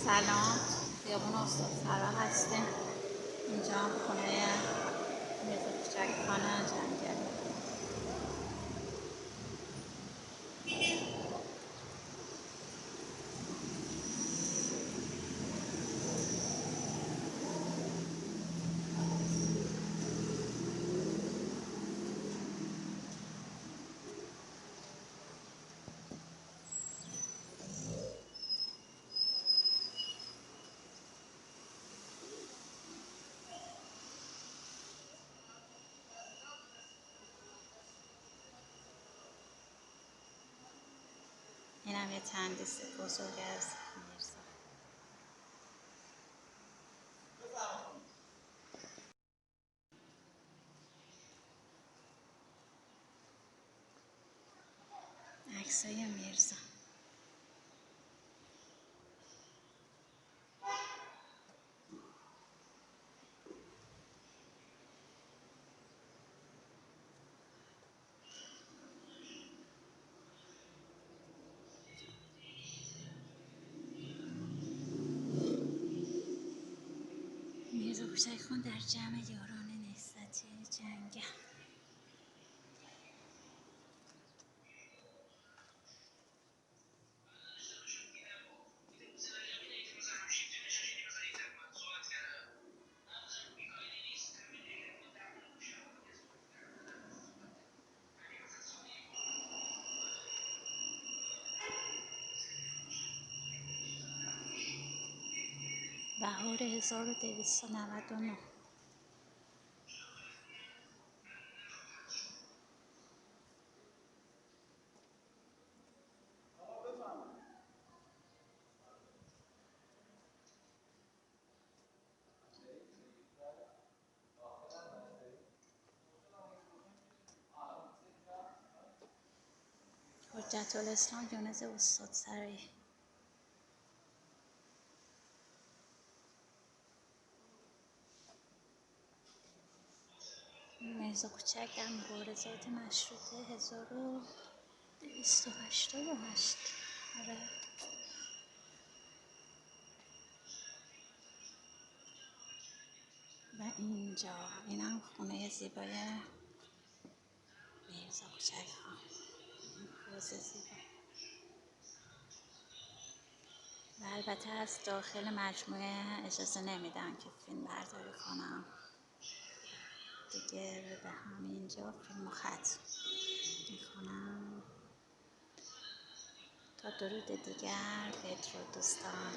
سلام، خیابون استاد فرا هستیم. اینجا هم خونه میرزا کوچک خانه جنگلی. این هم یه تندیس بزرگ از میرزا. عکسای میرزا. میرزا کوچک خان در جمع یاران نهضتی جنگل. بهار 1299. حجت الاسلام یونس استاد سرایی. میرزا کوچک در مبارزات مشروطه 1288. آره. و اینجا اینم خونه زیبای میرزا کوچک خان. حوض زیبا. و البته از داخل مجموعه اجازه نمیدن که فیلم برداری کنم دیگه، به همینجا فیلم ختم میکنم. تا درود دیگر، بدرود دوستان.